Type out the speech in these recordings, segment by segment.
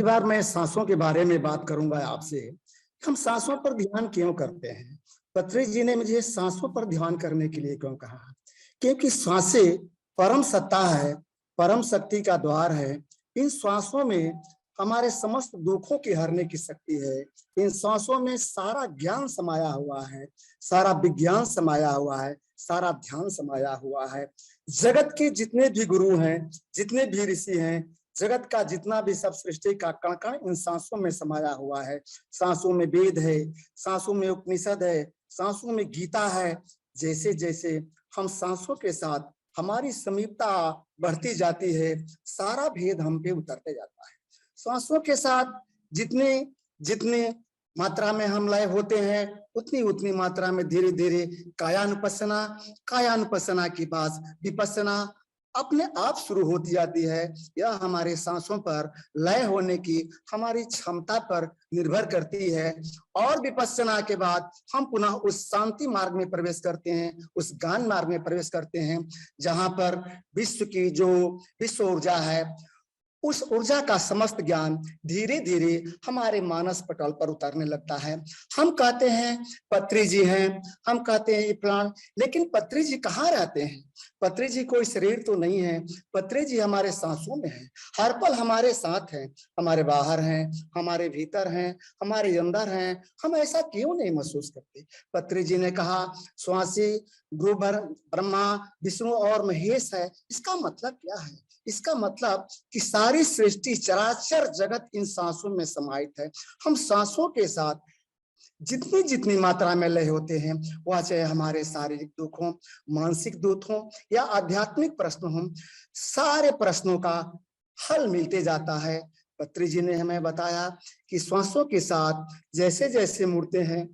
बार मैं सांसों के बारे में बात करूंगा आपसे। हम सांसों पर ध्यान क्यों करते हैं? पत्री जी ने मुझे सांसों पर ध्यान करने के लिए क्यों कहा? क्योंकि सांसें परम सत्ता है, परम शक्ति का द्वार है। इन श्वासों में हमारे समस्त दुखों की हरने की शक्ति है। इन सांसों में सारा ज्ञान समाया हुआ है, सारा विज्ञान समाया हुआ है, सारा ध्यान समाया हुआ है। जगत के जितने भी गुरु हैं, जितने भी ऋषि हैं, जगत का जितना भी सब सृष्टि का कण कण इन सांसों में समाया हुआ है। सांसों में वेद है, सांसों में उपनिषद है, सांसों में गीता है। जैसे जैसे हम सांसों के साथ हमारी समीपता बढ़ती जाती है, सारा भेद हम पे उतरते जाता है। सांसों के साथ जितने जितने मात्रा में हम लय होते हैं, उतनी उतनी मात्रा में धीरे धीरे कायानुपස්සना, कायानुपස්සना के बाद विपස්සना अपने आप शुरू होती जाती है। यह हमारे सांसों पर लय होने की हमारी क्षमता पर निर्भर करती है। और विपස්සना के बाद हम पुनः उस शांति मार्ग में प्रवेश करते हैं, उस ज्ञान मार्ग में प्रवेश करते हैं, जहां पर विश्व की जो विश्व ऊर्जा है, उस ऊर्जा का समस्त ज्ञान धीरे धीरे हमारे मानस पटल पर उतरने लगता है। हम कहते हैं पत्री जी हैं, हम कहते हैं ये प्राण, लेकिन पत्री जी कहाँ रहते हैं? पत्री जी कोई शरीर तो नहीं है, पत्री जी हमारे सांसों में है, हर पल हमारे साथ हैं, हमारे बाहर हैं, हमारे भीतर हैं, हमारे अंदर हैं। हम ऐसा क्यों नहीं महसूस करते? पत्री जी ने कहा श्वासी गुरु ब्रह्मा विष्णु और महेश है। इसका मतलब क्या है? इसका मतलब कि सारी सृष्टि चराचर जगत इन सांसों में समाहित है। हम सांसों के साथ जितनी जितनी मात्रा में लय होते हैं, वह चाहे हमारे शारीरिक दुख हो, मानसिक दुख हो या आध्यात्मिक प्रश्न हो, सारे प्रश्नों का हल मिलते जाता है। पत्री जी ने हमें बताया कि श्वासों के साथ जैसे जैसे मुड़ते हैं,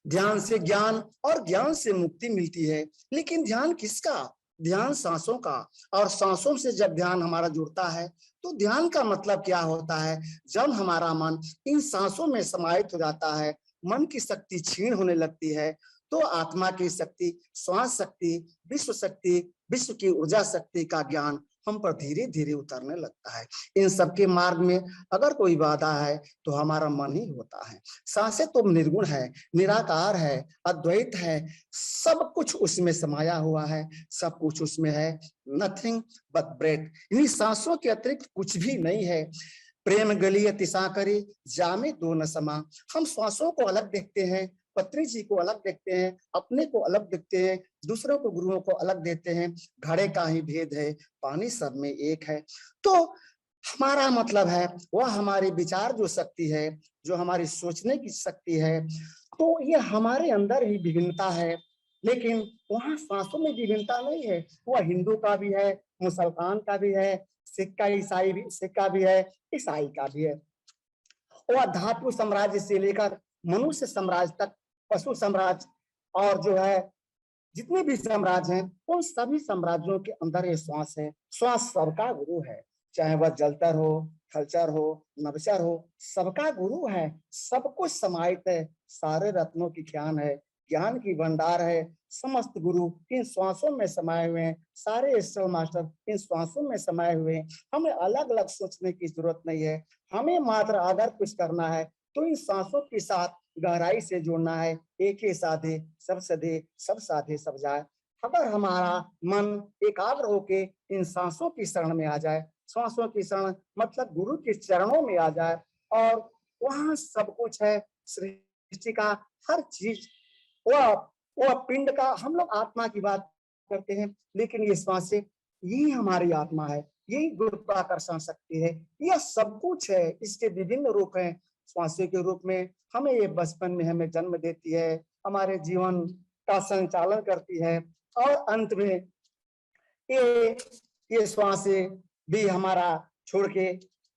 ध्यान से ज्ञान और ज्ञान से मुक्ति मिलती है। लेकिन ध्यान किसका? ध्यान सांसों का। और सांसों से जब ध्यान हमारा जुड़ता है तो ध्यान का मतलब क्या होता है? जब हमारा मन इन सांसों में समाहित हो जाता है, मन की शक्ति क्षीण होने लगती है, तो आत्मा की शक्ति, श्वास शक्ति, विश्व की ऊर्जा शक्ति का ज्ञान हम पर धीरे धीरे उतरने लगता है। इन सबके मार्ग में अगर कोई बाधा है तो हमारा मन ही होता है। सांसें तो निर्गुण है, निराकार है, अद्वैत है, सब कुछ उसमें समाया हुआ है, सब कुछ उसमें है। Nothing but breath. इन्हीं सांसों के अतिरिक्त कुछ भी नहीं है। प्रेम गली अतिशा करे जामे दो न समा। हम श्वासों को अलग देखते हैं, पत्री जी को अलग देखते हैं, अपने को अलग देखते हैं, दूसरों को गुरुओं को अलग देते हैं। घड़े का ही भेद है, पानी सब में एक है। तो हमारा मतलब है वह हमारी विचार जो शक्ति है, जो हमारी सोचने की शक्ति है, तो ये हमारे अंदर ही विभिन्नता है। लेकिन वहां सांसों में विभिन्नता नहीं है। वह हिंदू का भी है, मुसलमान का भी है, सिख का भी है, ईसाई का भी है। वह धातु साम्राज्य से लेकर मनुष्य साम्राज्य तक, पशु साम्राज्य और जो है जितने भी साम्राज्य हैं, उन सभी साम्राज्यों के अंदर ये श्वास है। श्वास सबका गुरु है, चाहे वह जलचर हो, थलचर हो, नभचर हो, सबका गुरु है। सब कुछ समाहित है, सारे रत्नों की ख्यान है, ज्ञान की भंडार है। समस्त गुरु इन श्वासों में समाये हुए हैं, सारे स्टल मास्टर इन श्वासों में समाये हुए हैं। हमें अलग अलग सोचने की जरूरत नहीं है। हमें मात्र अगर कुछ करना है तो इन सांसों के साथ गहराई से जोड़ना है। एक ही साधे सब सधे, सब साधे सब जाए। अगर हमारा मन एकाग्र होके इन सांसों की शरण में आ जाए, सांसों की शरण मतलब गुरु के चरणों में आ जाए, और वहां सब कुछ है, सृष्टि का हर चीज, वह वह पिंड का, हम लोग आत्मा की बात करते हैं, लेकिन ये श्वासें, यही हमारी आत्मा है, यही गुरुत्वाकर्षण शक्ति है, यह सब कुछ है। इसके विभिन्न रूप हैं। श्वासों के रूप में हमें ये बचपन में हमें जन्म देती है, हमारे जीवन का संचालन करती है, और अंत में ये ये श्वासें भी हमारा छोड़ के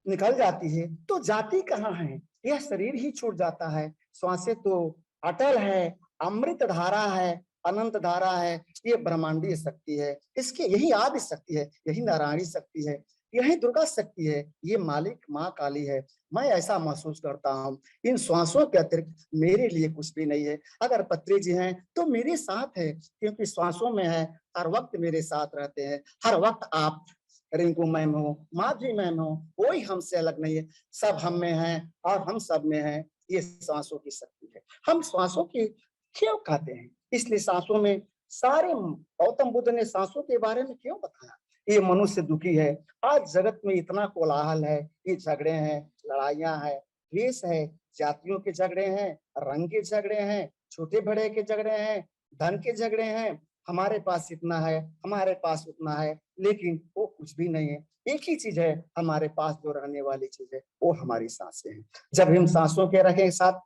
निकल जाती है। तो जाती कहाँ है? यह शरीर ही छूट जाता है। श्वासें तो अटल है, अमृत धारा है, अनंत धारा है। ये ब्रह्मांडीय शक्ति है, इसकी यही आदि शक्ति है, यही नारायणी शक्ति है, यही दुर्गा शक्ति है, ये मालिक माँ काली है। मैं ऐसा महसूस करता हूँ, इन श्वासों के अतिरिक्त मेरे लिए कुछ भी नहीं है। अगर पत्री जी हैं तो मेरे साथ है, क्योंकि श्वासों में है, हर वक्त मेरे साथ रहते हैं। हर वक्त आप रिंकू मैम हो, माधवी मैम हो, कोई हमसे अलग नहीं है, सब हम में है और हम सब में है। ये सांसों की शक्ति है। हम सांसों की क्यों कहते हैं? इसलिए सांसों में सारे गौतम बुद्ध ने सांसों के बारे में क्यों बताया? ये मनुष्य दुखी है। आज जगत में इतना कोलाहल है, ये झगड़े हैं, लड़ाइयां हैं, द्वेष है, जातियों के झगड़े हैं, रंग के झगड़े हैं, छोटे बड़े के झगड़े हैं, धन के झगड़े हैं। हमारे पास इतना है, हमारे पास उतना है, लेकिन वो कुछ भी नहीं है। एक ही चीज है हमारे पास जो रहने वाली चीज है, वो हमारी सांसें हैं। जब हम सांसों के रखे साथ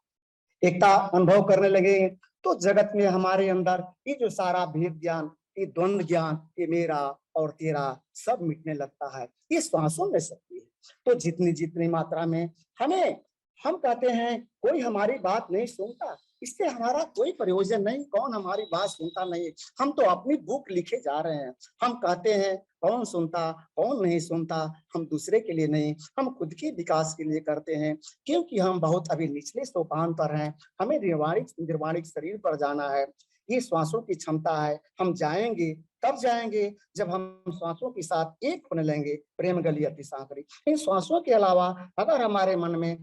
एकता अनुभव करने लगे, तो जगत में हमारे अंदर ये जो सारा भेद ज्ञान, ये द्वंद ज्ञान, ये मेरा और तेरा सब मिटने लगता है। ये सांसों में शक्ति है। तो जितनी जितनी मात्रा में हमें, हम कहते हैं कोई हमारी बात नहीं सुनता, इससे हमारा कोई प्रयोजन नहीं। कौन हमारी बात सुनता नहीं? हम तो अपनी बुक लिखे जा रहे हैं। हम कहते हैं कौन सुनता, कौन नहीं सुनता। हम दूसरे के लिए नहीं, हम खुद के विकास के लिए करते हैं, क्योंकि हम बहुत अभी निचले सोपान पर हैं। हमें निर्वाणिक शरीर पर जाना है। ये श्वासों की क्षमता है। हम जाएंगे तब जाएंगे जब हम श्वासों के साथ एक होने लेंगे। प्रेम गली अति सांकरी। इन श्वासों के अलावा अगर हमारे मन में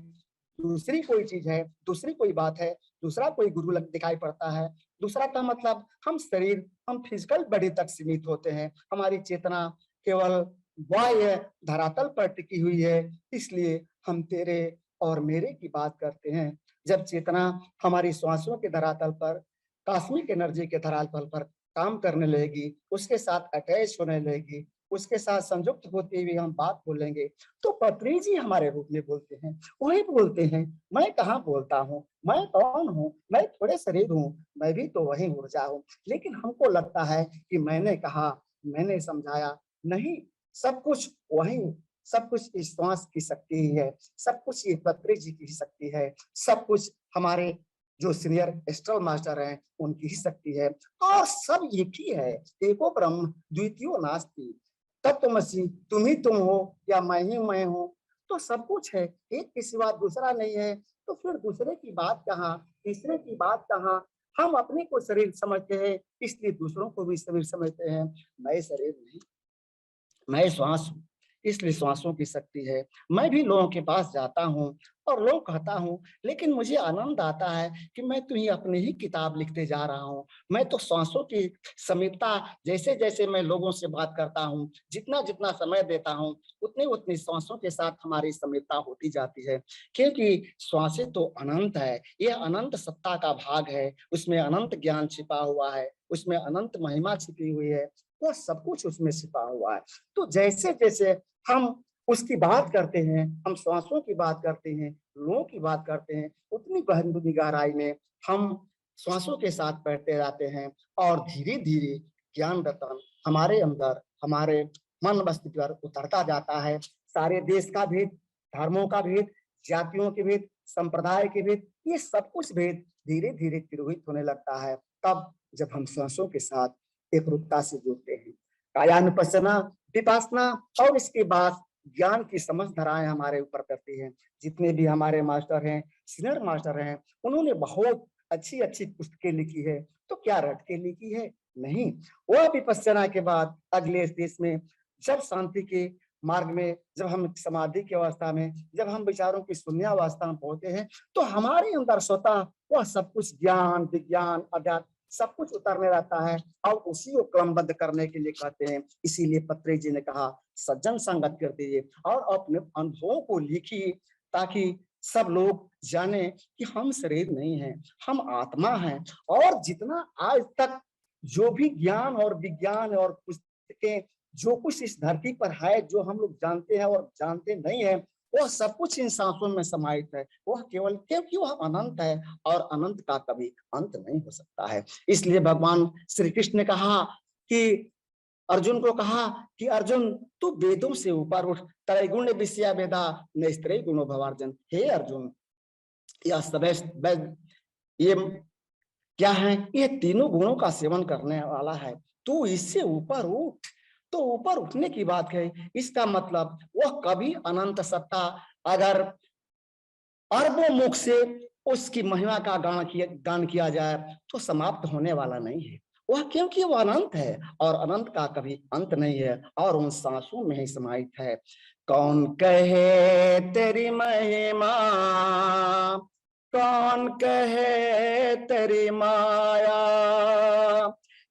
दूसरी कोई चीज है, दूसरी कोई बात है, दूसरा कोई गुरु दिखाई पड़ता है, दूसरा का मतलब हम शरीर, हम फिजिकल बॉडी तक सीमित होते हैं। हमारी चेतना केवल बाह्य धरातल पर टिकी हुई है, इसलिए हम तेरे और मेरे की बात करते हैं। जब चेतना हमारी श्वासों के धरातल पर, कॉस्मिक एनर्जी के धरातल पर काम करने लगेगी, उसके साथ अटैच होने लगेगी, उसके साथ संयुक्त होते हुए हम बात बोलेंगे, तो पत्री जी हमारे रूप में बोलते हैं। वही बोलते हैं, मैं कहाँ बोलता हूँ, मैं कौन हूँ, मैं थोड़े शरीर हूँ, मैं भी तो वही ऊर्जा हूँ। लेकिन हमको लगता है कि मैंने कहा, मैंने समझाया, नहीं, सब कुछ वही, सब कुछ इस श्वास की शक्ति ही है, सब कुछ ये पत्री जी की शक्ति है, सब कुछ हमारे जो सीनियर एस्ट्रल मास्टर हैं उनकी ही शक्ति है। और सब एक ही है, एको ब्रह्म द्वितीयो नास्ति, तत्वमसि, तुम ही तुम हो या मैं ही मैं हूँ। तो सब कुछ है, एक के सिवा दूसरा नहीं है। तो फिर दूसरे की बात कहाँ, तीसरे की बात कहाँ? हम अपने को शरीर समझते हैं, इसलिए दूसरों को भी शरीर समझते हैं। मैं शरीर नहीं, मैं श्वास हूँ, इसलिए श्वासों की शक्ति है। मैं भी लोगों के पास जाता हूँ और लोग कहता हूँ, लेकिन मुझे आनंद आता है कि मैं तो ही अपनी ही किताब लिखते जा रहा हूँ। मैं तो श्वासों की समीपता, जैसे जैसे मैं लोगों से बात करता हूँ, जितना जितना समय देता हूँ, उतनी उतनी श्वासों के साथ हमारी समीपता होती जाती है। क्योंकि श्वासें तो अनंत है, ये अनंत सत्ता का भाग है, उसमें अनंत ज्ञान छिपा हुआ है, उसमें अनंत महिमा छिपी हुई है, वह सब कुछ उसमें छिपा हुआ है। तो जैसे जैसे हम उसकी बात करते हैं, हम श्वासों की बात करते हैं, लोगों की बात करते हैं, उतनी गहरी गहराई में हम श्वासों के साथ बैठते जाते हैं। और धीरे धीरे ज्ञान रतन हमारे अंदर, हमारे मन मस्तिष्क पर उतरता जाता है। सारे देश का भेद, धर्मों का भेद, जातियों के भेद, संप्रदाय के भेद, ये सब कुछ भेद धीरे धीरे तिरोहित होने लगता है। तब जब हम श्वासों के साथ एकरूपता से जुड़ते हैं, कायानुपස්සना, विपासना और इसके बाद ज्ञान की समझ धाराएं हमारे ऊपर करती हैं। जितने भी हमारे मास्टर हैं, सीनियर मास्टर हैं, उन्होंने बहुत अच्छी अच्छी पुस्तकें लिखी है। तो क्या रट के लिखी है? नहीं। वह विपස්සना के बाद अगले स्टेज में, जब शांति के मार्ग में, जब हम समाधि की अवस्था में, जब हम विचारों की शून्यावस्था में पहुंचते हैं, तो हमारे अंदर स्वतः वह सब कुछ ज्ञान, विज्ञान, अध्यात्म सब कुछ उतरने रहता है और उसी को क्रमबद्ध करने के लिए कहते हैं। इसीलिए पत्री जी ने कहा, सज्जन संगत कर दीजिए और अपने अनुभवों को लिखिए, ताकि सब लोग जाने कि हम शरीर नहीं हैं, हम आत्मा हैं। और जितना आज तक जो भी ज्ञान और विज्ञान और पुस्तकें, जो कुछ इस धरती पर है, जो हम लोग जानते हैं और जानते नहीं है, वह सब कुछ इन सांसों में समाहित है। वह केवल, क्योंकि वह अनंत है और अनंत का कभी अंत नहीं हो सकता है। इसलिए भगवान श्री कृष्ण ने कहा कि अर्जुन को कहा कि अर्जुन, तू वेदों से ऊपर उठ, त्रैगुण्य विषया वेदा नैस्त्रय गुणो भवार्जुन। हे अर्जुन, यह सब ये क्या है? ये तीनों गुणों का सेवन करने वाला है, तू इससे ऊपर उठ। तो ऊपर उठने की बात है, इसका मतलब वह कभी अनंत सत्ता अगर अरबों मुख से उसकी महिमा का गान किया जाए तो समाप्त होने वाला नहीं है। वह क्योंकि वो अनंत है और अनंत का कभी अंत नहीं है और उन सांसों में ही समाहित है। कौन कहे तेरी महिमा, कौन कहे तेरी माया,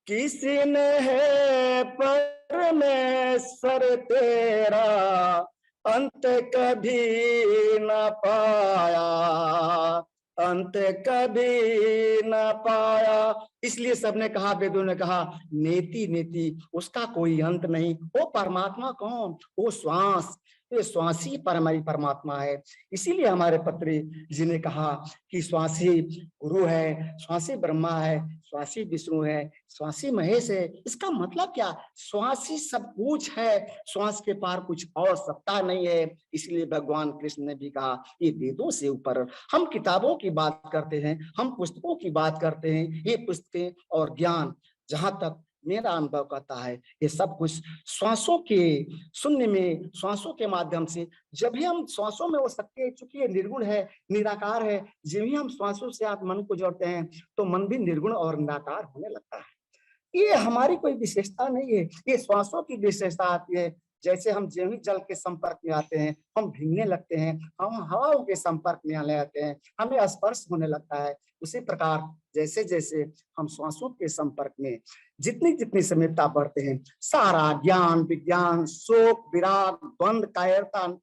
किसी ने है परमेश्वर तेरा अंत कभी न पाया, अंत कभी न पाया। इसलिए सबने कहा, वेदों ने कहा, नेति नेति, उसका कोई अंत नहीं। वो परमात्मा कौन? वो श्वास, ये श्वासी परमाई परमात्मा है। इसीलिए हमारे पत्री जी ने कहा कि श्वासी गुरु है, श्वासी ब्रह्मा है, श्वासी विष्णु है, श्वासी महेश है। इसका मतलब क्या? श्वासी सब कुछ है, श्वास के पार कुछ और सत्ता नहीं है। इसलिए भगवान कृष्ण ने भी कहा, ये वेदों से ऊपर। हम किताबों की बात करते हैं, हम पुस्तकों की बात करते हैं, ये पुस्तकें और ज्ञान, जहां तक मेरा अनुभव कहता है, ये सब कुछ श्वासों के शून्य में, श्वासों के माध्यम से, जब भी हम श्वासों में हो सकते हैं, चूंकि ये निर्गुण है, निराकार है, जब भी हम श्वासों से आप मन को जोड़ते हैं तो मन भी निर्गुण और निराकार होने लगता है। ये हमारी कोई विशेषता नहीं है, ये श्वासों की विशेषता आती है। जैसे हम जो ही जल के संपर्क में आते हैं हम भीगने लगते हैं, हम हवाओं के संपर्क में आने लगते हैं, हमें स्पर्श होने लगता है। उसी प्रकार जैसे जैसे हम श्वासों के संपर्क में जितनी जितनी समीपता बढ़ते हैं, सारा ज्ञान विज्ञान शोक विराग द्वंद कायरता,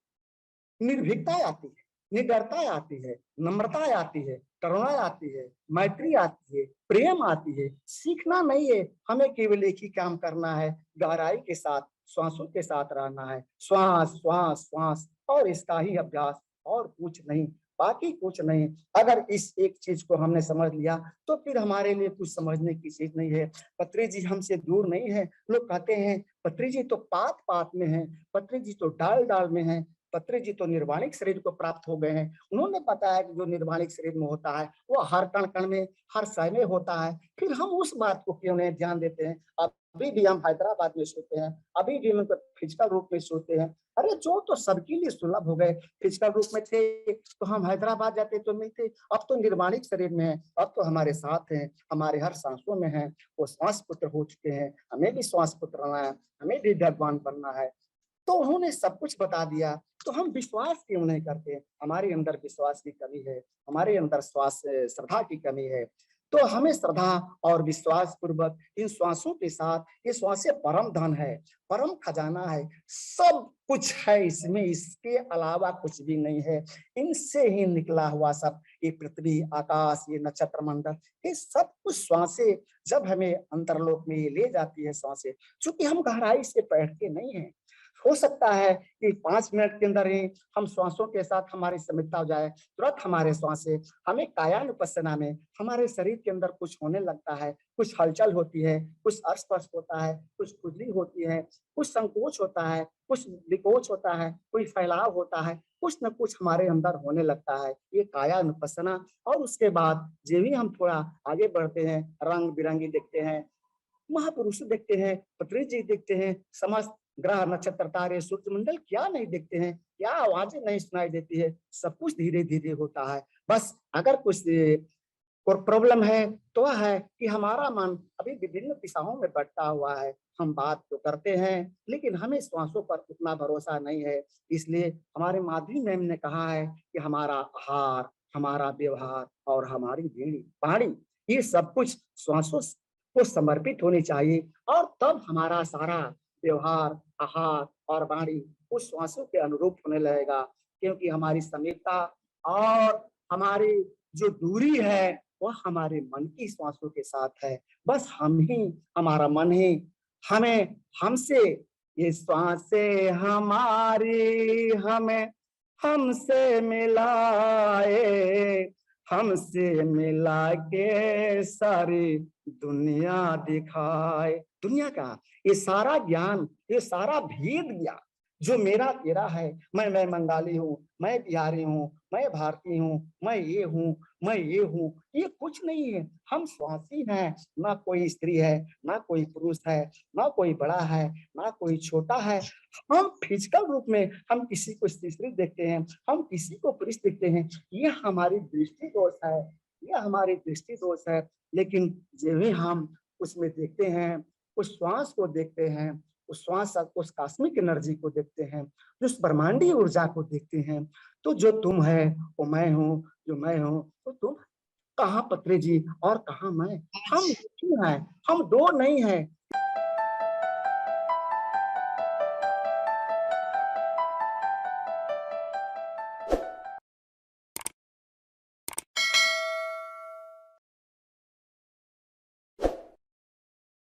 निर्भीकता आती है, निडरता आती है, नम्रता आती है, करुणा आती है, मैत्री आती है, प्रेम आती है। सीखना नहीं है, हमें केवल एक ही काम करना है, गहराई के साथ श्वासों के साथ रहना है। श्वास श्वास श्वास, और इसका ही अभ्यास, और कुछ नहीं, बाकी कुछ नहीं। अगर इस एक चीज को हमने समझ लिया तो फिर हमारे लिए कुछ समझने की चीज नहीं है। पत्री जी हमसे दूर नहीं है। लोग कहते हैं पत्री जी तो पात पात में है, पत्री जी तो डाल डाल में है, पत्री जी तो निर्वाणिक शरीर को प्राप्त हो गए हैं। उन्होंने बताया कि जो निर्वाणिक शरीर में होता है वो हर कण कण में, हर समय में होता है। फिर हम उस बात को क्यों नहीं ध्यान देते हैं? अभी भी हम हैदराबाद में सोते हैं, अभी भी हम फिजिकल रूप में सोते हैं। अरे जो तो सबके लिए सुलभ हो गए, फिजिकल रूप में थे तो हम हैदराबाद जाते तो मिलते, अब तो निर्वाणिक शरीर में है, अब तो हमारे साथ हैं, हमारे हर सांसों में है। वो श्वास पुत्र हो चुके हैं, हमें भी श्वास पुत्र रहना है, हमें भी भगवान बनना है। तो उन्होंने सब कुछ बता दिया, तो हम विश्वास क्यों नहीं करते? हमारे अंदर विश्वास की कमी है, हमारे अंदर श्रद्धा की कमी है। तो हमें श्रद्धा और विश्वास पूर्वक इन श्वासों के साथ, ये श्वासें परम धन है, परम खजाना है, सब कुछ है इसमें, इसके अलावा कुछ भी नहीं है। इनसे ही निकला हुआ सब, ये पृथ्वी आकाश, ये नक्षत्र मंडल, ये सब कुछ श्वासें जब हमें अंतरलोक में ये ले जाती है श्वासें। चूंकि हम गहराई से बैठते नहीं है, हो सकता है कि 5 मिनट के अंदर ही हम श्वासों के साथ हमारी समिता हो जाए, तुरंत हमारे श्वासें, हमें कायानुपस्सना में हमारे शरीर के अंदर कुछ होने लगता है, कुछ हलचल होती है, कुछ स्पर्श होता है, कुछ खुजली होती है, कुछ संकोच होता है, कुछ विकोच होता है, कोई फैलाव होता है, कुछ न कुछ हमारे अंदर होने लगता है, ये कायानुपस्सना। और उसके बाद जब भी हम थोड़ा आगे बढ़ते हैं, रंग बिरंगी देखते हैं, महापुरुष देखते हैं, पत्री जी देखते हैं, समस्त ग्रह नक्षत्र तारे सूर्यमंडल क्या नहीं देखते हैं, क्या आवाजें नहीं सुनाई देती है, सब कुछ धीरे धीरे होता है। बस अगर कुछ और प्रॉब्लम है तो वह है कि हमारा मन अभी विभिन्न दिशाओं में बढ़ता हुआ है। हम बात तो करते हैं लेकिन हमें श्वासों पर उतना भरोसा नहीं है। इसलिए हमारे माधवी मैम ने कहा है कि हमारा आहार, हमारा व्यवहार और हमारी वाणी, ये सब कुछ श्वासों को समर्पित होनी चाहिए, और तब हमारा सारा व्यवहार, आहार और वाणी उस श्वासों के अनुरूप होने लगेगा। क्योंकि हमारी समीपता और हमारी जो दूरी है वह हमारे मन की श्वासों के साथ है। बस हम ही, हमारा मन ही हमें, हमसे, ये श्वासें हमारी हमें हमसे मिलाए, हमसे मिला के सारी दुनिया दिखाए। दुनिया का ये सारा ज्ञान, ये सारा भेद ज्ञान जो मेरा तेरा है, मैं बंगाली हूँ, मैं बिहारी हूँ, मैं भारतीय हूँ, मैं ये हूँ, मैं ये हूँ, ये कुछ नहीं है। हम श्वासी हैं, ना कोई स्त्री है, ना कोई पुरुष है, ना कोई बड़ा है, ना कोई छोटा है। हम फिजिकल रूप में हम किसी को स्त्री देखते हैं, हम किसी को पुरुष देखते हैं, ये हमारी दृष्टि दोष है, ये हमारी दृष्टि दोष है। लेकिन जब भी हम उसमें देखते हैं, उस श्वास को देखते हैं, उस श्वास उस कॉस्मिक एनर्जी को देखते हैं, जो उस ब्रह्मांडीय ऊर्जा को देखते हैं, तो जो तुम है वो मैं हूँ, जो मैं हूँ तो तुम। कहाँ पत्रे जी और कहाँ मैं, हम एक ही हैं, हम दो नहीं हैं।